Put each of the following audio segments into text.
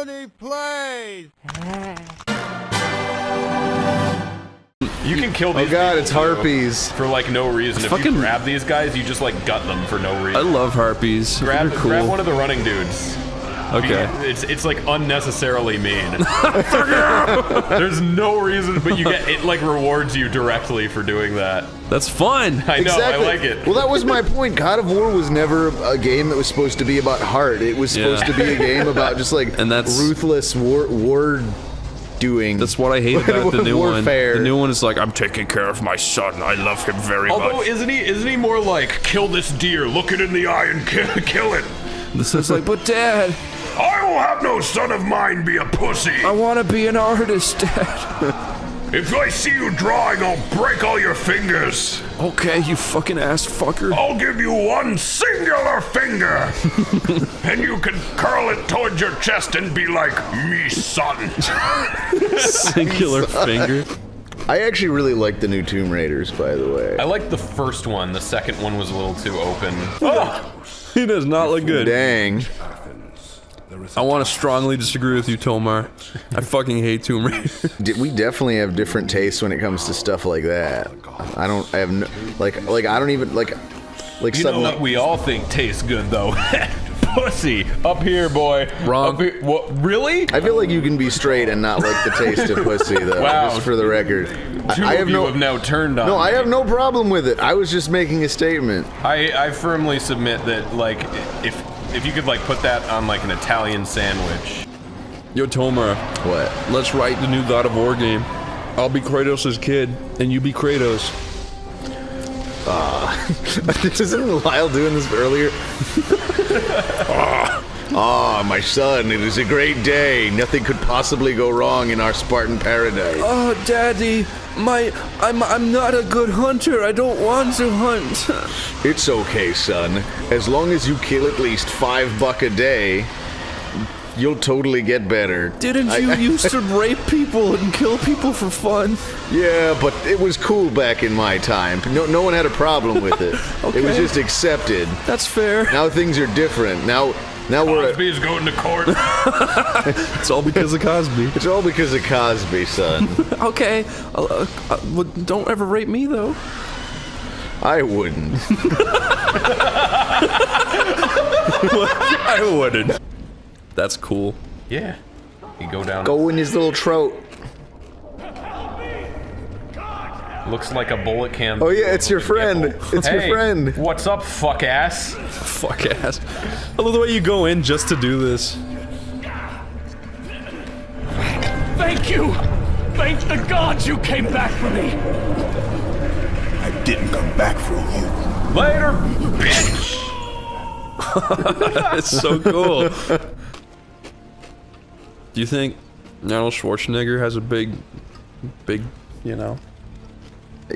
Oneyplays! You can kill these. Oh god, it's harpies. For like no reason. If you grab these guys, you just like gut them for no reason. I love harpies. Grab They're cool. one of the running dudes. Okay. It's like unnecessarily mean. There's no reason, but you get it like rewards you directly for doing that. That's fun. I know, Exactly. I like it. Well, that was my point. God of War was never a game that was supposed to be about heart. It was supposed to be a game about just like ruthless war doing. That's what I hate about the new warfare. one. The new one is like, I'm taking care of my son. I love him very much. Although, isn't he more like, kill this deer, look it in the eye and kill it? This is like, but Dad, I will have no son of mine be a pussy. I want to be an artist, Dad. If I see you drawing, I'll break all your fingers. Okay, you fucking ass fucker. I'll give you one singular finger. And you can curl it towards your chest and be like, me son. Singular finger. I actually really like the new Tomb Raiders, by the way. I like the first one. The second one was a little too open. He does not look good. Dang. I want to strongly disagree with you, Tomar. I fucking hate Tomb Raider. We definitely have different tastes when it comes to stuff like that. I have no, like I don't even like you know what we all think tastes good though. Pussy up here, boy. Wrong. Up here. What? Really? I feel like you can be straight and not like the taste of pussy, though. Wow. Just for the record. I have now turned on. No, I me. have no problem with it. I was just making a statement. I firmly submit that like if you could like put that on like an Italian sandwich. Yo, Tomar. What? Let's write the new God of War game. I'll be Kratos' kid, and you be Kratos. Isn't Lyle doing this earlier? My son, it is a great day. Nothing could possibly go wrong in our Spartan paradise. Oh, Daddy, I'm not a good hunter. I don't want to hunt. It's okay, son. As long as you kill at least $5 a day, you'll totally get better. Didn't you used to rape people and kill people for fun? Yeah, but it was cool back in my time. No one had a problem with it. Okay. It was just accepted. That's fair. Now things are different. Now we're Cosby's going to court. It's all because of Cosby. It's all because of Cosby, son. Okay, don't ever rape me though. I wouldn't. I wouldn't. That's cool. Yeah. You go down. Go in his little throat. Looks like a bullet can. Oh yeah, it's your friend. It's your friend. What's up, fuck ass? Fuck ass. I love the way you go in just to do this. Thank you! Thank the gods you came back for me! I didn't come back for you. Later, bitch! It's so cool. Do you think Arnold Schwarzenegger has a big, you know?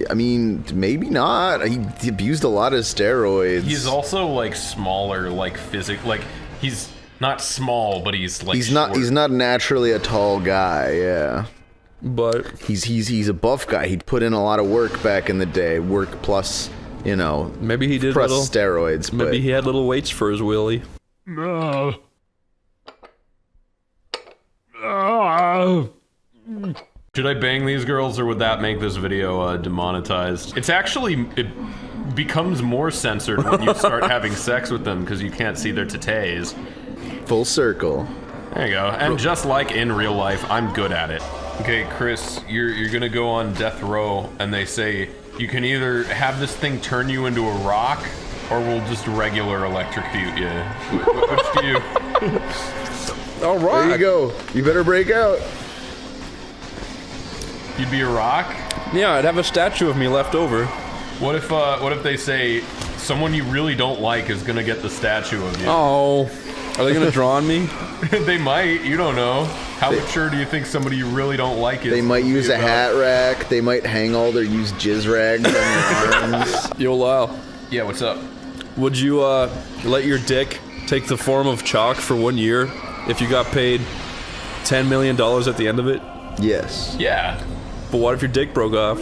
I mean, maybe not. He abused a lot of steroids. He's also like smaller, like like he's not small, but he's like He's not naturally a tall guy. Yeah. But He's a buff guy. He'd put in a lot of work back in the day. Work plus, you know. maybe he did plus little steroids. Maybe but he had little weights for his willy. Should I bang these girls or would that make this video demonetized? It becomes more censored when you start having sex with them because you can't see their titties. full circle. There you go. And just like in real life, I'm good at it. Okay, Chris, you're gonna go on death row, and they say you can either have this thing turn you into a rock, or we'll just regular electrocute you. Which do you? All right. There you go. You better break out. You'd be a rock? Yeah, I'd have a statue of me left over. What if they say someone you really don't like is gonna get the statue of you? Oh, are they gonna draw on me? They might. You don't know. How mature do you think somebody you really don't like is? They might use a hat rack. They might hang all their used jizz rags on their arms. Yo, Lyle. Yeah. What's up? Would you let your dick take the form of chalk for 1 year if you got paid $10 million at the end of it? Yes. Yeah. But what if your dick broke off?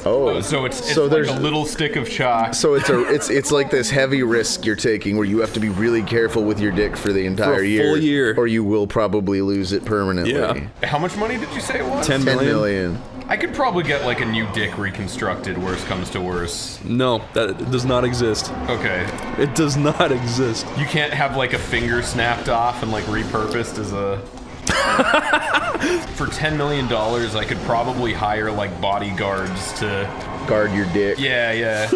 Oh, So it's so like there's a little stick of chalk. So it's like this heavy risk you're taking where you have to be really careful with your dick for the entire full year. or you will probably lose it permanently. Yeah. How much money did you say it was? 10 10 million. million. I could probably get like a new dick reconstructed, worst comes to worst. No, that does not exist. Okay. It does not exist. You can't have like a finger snapped off and like repurposed as a... For $10 million, I could probably hire like bodyguards to... Guard your dick. Yeah.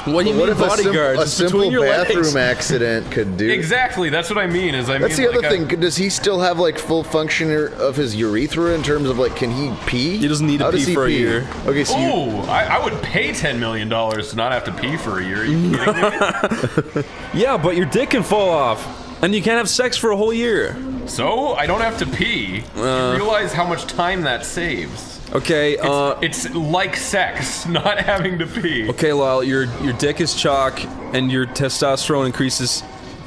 What do you What mean if bodyguards? a It's simple between your legs. bathroom accident could do? Exactly, that's what I mean. That's the other thing. Does he still have like full function of his urethra in terms of like, can he pee? He doesn't need to How does pee he for a year. Okay, so I would pay $10 million to not have to pee for a year. Are you kidding me? Yeah, but your dick can fall off, and you can't have sex for a whole year. So, I don't have to pee. You realize how much time that saves. Okay, It's like sex, not having to pee. okay, Lyle, your dick is chalk, and your testosterone increases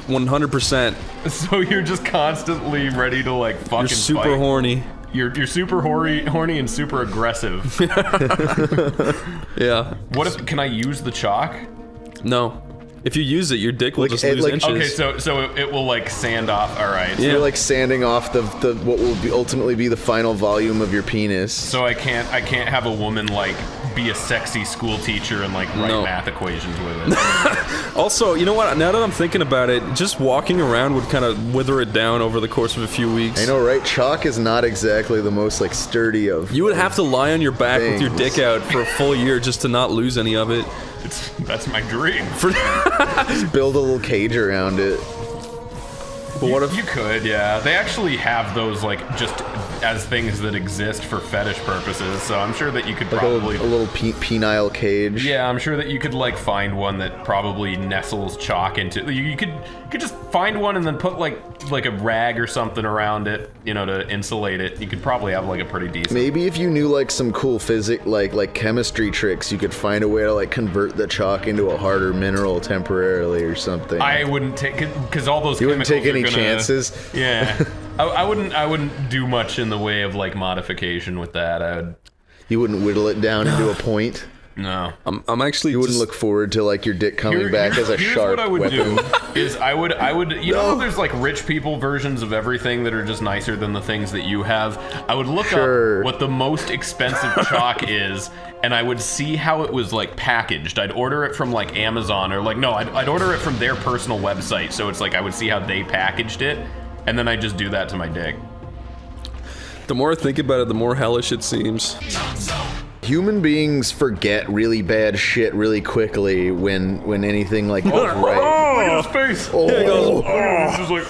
100%. So you're just constantly ready to like fucking You're super fight. horny. You're super horny and super aggressive. Yeah. What if, can I use the chalk? No. If you use it, your dick will Like, just it- lose like- inches. Okay, so it will like sand off. All right. you're like sanding off the what will ultimately be the final volume of your penis. So I can't have a woman like be a sexy school teacher and like write No. math equations with it. Also, you know what? Now that I'm thinking about it, just walking around would kind of wither it down over the course of a few weeks. I know, right? Chalk is not exactly the most like sturdy of. You would have to lie on your back with your things. dick out for a full year just to not lose any of it. That's my dream. build a little cage around it. But what if You could, yeah. They actually have those like just as things that exist for fetish purposes. So I'm sure that you could Like probably a little penile cage. Yeah, I'm sure that you could like find one that probably nestles chalk into. You could just find one and then put like a rag or something around it, you know, to insulate it. You could probably have like a pretty decent. Maybe if you knew like some cool like chemistry tricks, you could find a way to like convert the chalk into a harder mineral temporarily or something. I wouldn't take because all those You wouldn't chemicals take any are gonna, chances? Yeah, I wouldn't do much in the way of like modification with that. You wouldn't whittle it down into a point. No. I'm actually You wouldn't just- look forward to like your dick coming back as a here's sharp what I would weapon. do is I would you know how there's like rich people versions of everything that are just nicer than the things that you have. I would look Sure. up what the most expensive chalk is, and I would see how it was like packaged. I'd order it from like Amazon or like no, I'd order it from their personal website. So it's like I would see how they packaged it, and then I just do that to my dick. The more I think about it, the more hellish it seems. Human beings forget really bad shit really quickly when anything like goes right. Look at his face. Oh. Yeah, he goes, oh. He's just like,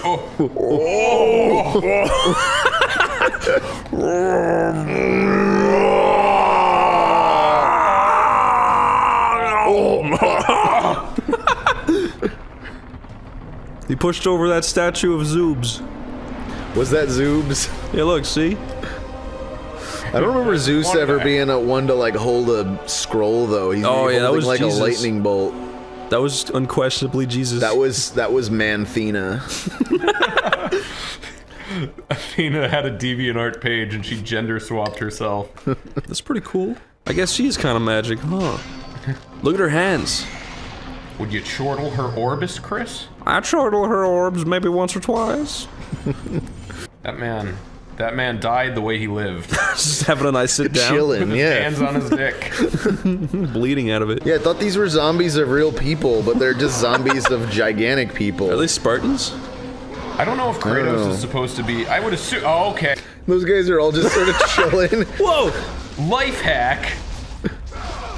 He pushed over that statue of Zoobs. Was that Zoobs? Yeah, look, see? I don't remember Zeus One ever guy. being a one to like hold a scroll though. He's Oh, yeah, that holding was like Jesus. a lightning bolt. That was unquestionably Jesus. That was Manthena. Athena had a DeviantArt page and she gender swapped herself. That's pretty cool. I guess she's kind of magic, huh? Look at her hands. Would you chortle her orbis, Chris? I chortle her orbs maybe once or twice. That man died the way he lived. Just having a nice sit down. Chilling, His yeah. hands on his dick. Bleeding out of it. Yeah, I thought these were zombies of real people, but they're just zombies of gigantic people. Are they Spartans? I don't know if I don't Kratos know. is supposed to be. I would assume. Oh, okay. Those guys are all just sort of chilling. Whoa! Life hack.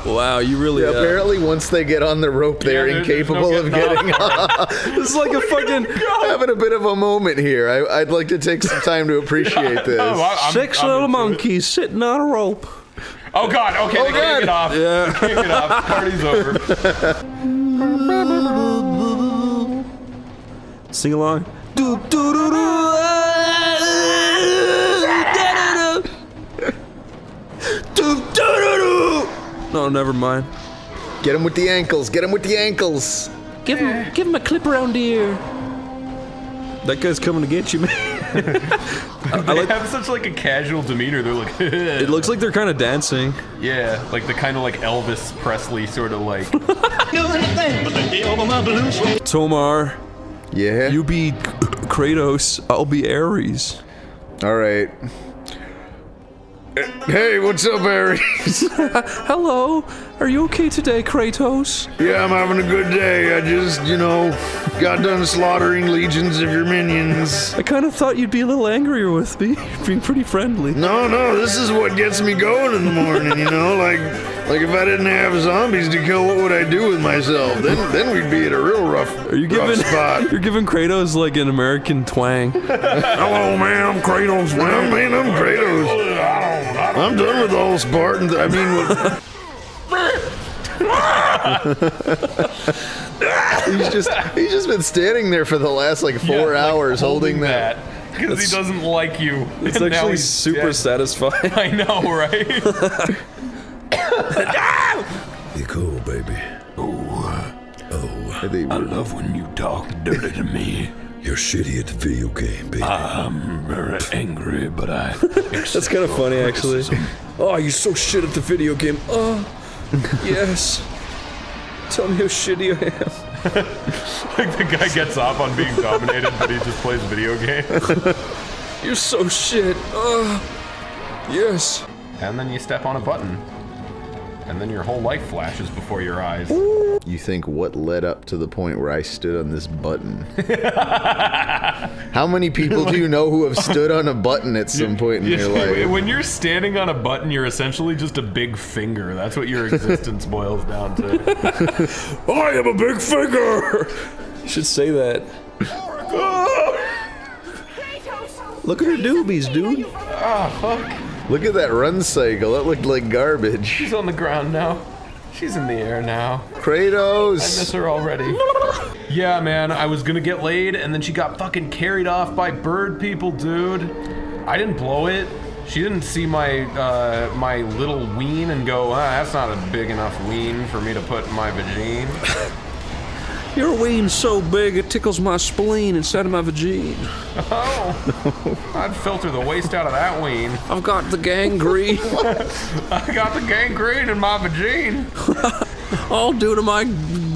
Wow, you really. Yeah, apparently once they get on the rope, they're Yeah, there's no incapable of getting off. This is like a fucking Having a bit of a moment here. I'd like to take some time to appreciate this. Oh, I'm six little into it. monkeys sitting on a rope. Oh God. Okay, Oh, they can't get God. off. Yeah. Can't get off. Party's over. Sing along. Do do do do. Do do do do. No, never mind. Get him with the ankles. Get him with the ankles. Give him a clip around the ear. That guy's coming to get you, man. They have such like a casual demeanor. They're like, it looks like they're kind of dancing. Yeah, like the kind of like Elvis Presley sort of like. Tomar, Yeah? you be Kratos, I'll be Ares. Alright. Hey, what's up, Ares? Hello, are you okay today, Kratos? Yeah, I'm having a good day. I just, you know, got done slaughtering legions of your minions. I kind of thought you'd be a little angrier with me, being pretty friendly. No, this is what gets me going in the morning, you know? Like if I didn't have zombies to kill, what would I do with myself? Then we'd be at a real rough spot. You're giving Kratos like an American twang. Hello, man, I'm Kratos, man. I'm Kratos. I'm done with all Spartans. I mean, he's just been standing there for the last like 4 hours holding that. Because he doesn't like you. It's actually super satisfying. I know, right? Be cool, baby. I love when you talk dirty to me. You're shitty at the video game, baby. I'm very angry, but I. That's kind of funny, actually. Oh, you're so shit at the video game. Oh, yes. Tell me how shitty I am. Like the guy gets off on being dominated, but he just plays video games. You're so shit. Yes. And then you step on a button. And then your whole life flashes before your eyes. You think what led up to the point where I stood on this button? How many people do you know who have stood on a button at some point in their life? When you're standing on a button, you're essentially just a big finger. That's what your existence boils down to. I am a big finger! You should say that. Look at her doobies, dude. Ah, fuck. Look at that run cycle. That looked like garbage. She's on the ground now. She's in the air now. Kratos! I miss her already. Yeah, man, I was gonna get laid, and then she got fucking carried off by bird people, dude. I didn't blow it. She didn't see my my little ween and go, that's not a big enough ween for me to put in my vagine. Your ween's so big it tickles my spleen instead of my vagine. Oh, I'd filter the waste out of that ween. I've got the gangrene. I got the gangrene in my vagine. All due to my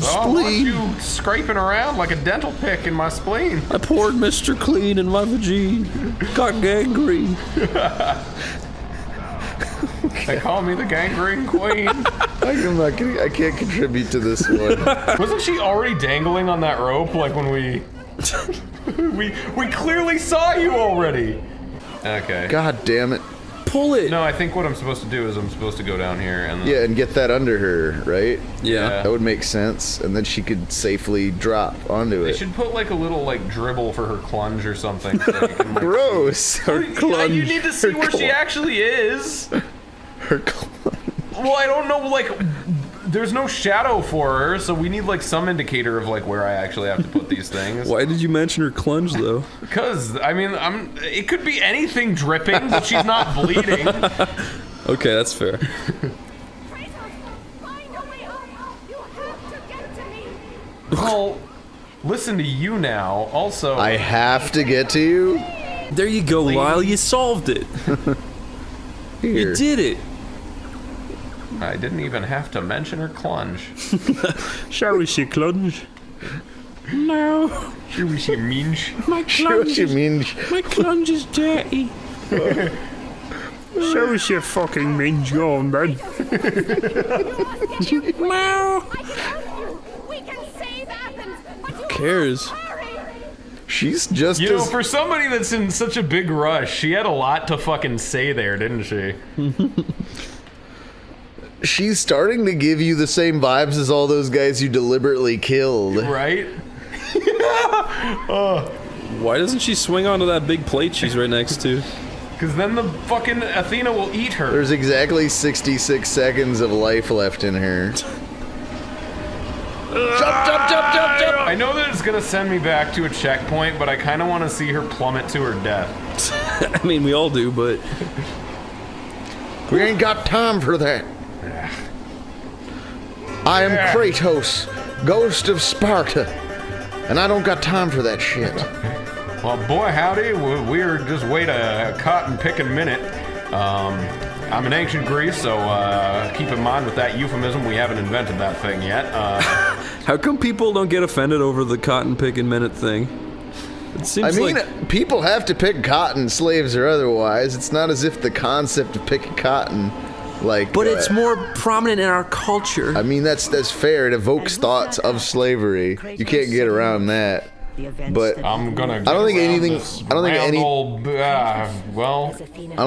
Oh, watch spleen. you scraping around like a dental pick in my spleen. I poured Mr. Clean in my vagine. Got gangrene. They call me the gangrene queen. I'm not kidding. I can't contribute to this one. Wasn't she already dangling on that rope like when we clearly saw you already? Okay. God damn it. Pull it. No, I think what I'm supposed to do is I'm supposed to go down here and then, Yeah, and get that under her, right? Yeah. That would make sense, and then she could safely drop onto they it. should put like a little like dribble for her clunge or something. So you can, like, Gross! Her Yeah, clunge. you need to see Her where she clunge. actually is. Her clunge. Well, I don't know, like, there's no shadow for her, so we need like some indicator of like where I actually have to put these things. Why did you mention her clunge, though? Because, I mean, it could be anything dripping, but she's not bleeding. Okay, that's fair. Well, listen to you now. Also, I have to get to you? There you go, Lyle. You solved it. Here. You did it. I didn't even have to mention her clunge. Shall we see clunge? No. Should we see minge? My Sure what you mean. My clunge is dirty. Show us your fucking minge going, man. Meow. Who cares? She's just You know, as... for somebody that's in such a big rush, she had a lot to fucking say there, didn't she? She's starting to give you the same vibes as all those guys you deliberately killed. Right? Why doesn't she swing onto that big plate she's right next to? Because then the fucking Athena will eat her. There's exactly 66 seconds of life left in her. Jump, jump, jump, jump, jump! I know that it's gonna send me back to a checkpoint, but I kind of want to see her plummet to her death. I mean, we all do, but... We ain't got time for that. I am Kratos, ghost of Sparta, and I don't got time for that shit. Well, boy, howdy. We're just wait a cotton picking minute. I'm in ancient Greece, so keep in mind with that euphemism, we haven't invented that thing yet. How come people don't get offended over the cotton picking minute thing? It seems people have to pick cotton, slaves or otherwise. It's not as if the concept of picking cotton, like. But it's more prominent in our culture. I mean, that's fair. It evokes thoughts of slavery. You can't get around that. But I'm gonna. I don't think anything. I don't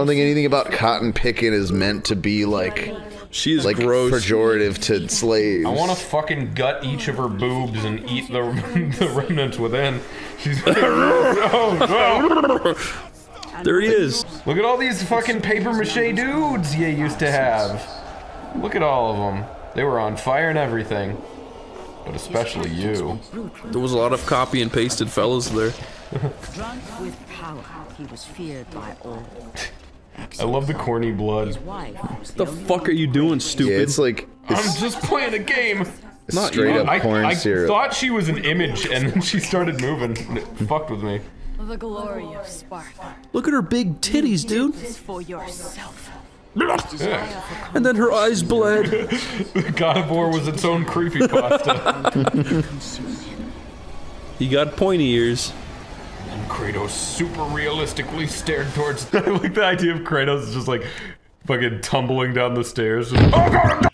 think anything about cotton picking is meant to be like. She's like gross. Pejorative to slaves. I want to fucking gut each of her boobs and eat the remnants within. She's. There he is. Look at all these fucking paper mache dudes you used to have. Look at all of them. They were on fire and everything. But especially you. There was a lot of copy and pasted fellas there. Drunk with power, he was feared by all. I love the corny blood. What the fuck are you doing, stupid? Yeah, it's like I'm just playing a game. Not straight up porn I syrup. thought she was an image, and then she started moving. And it fucked with me. The glory of Sparta Look at her big titties, dude. is for yourself. Yeah. And then her eyes bled. God of War was its own creepypasta. He got pointy ears. And Kratos super realistically stared towards. I like the idea of Kratos just like fucking tumbling down the stairs. Just, oh god!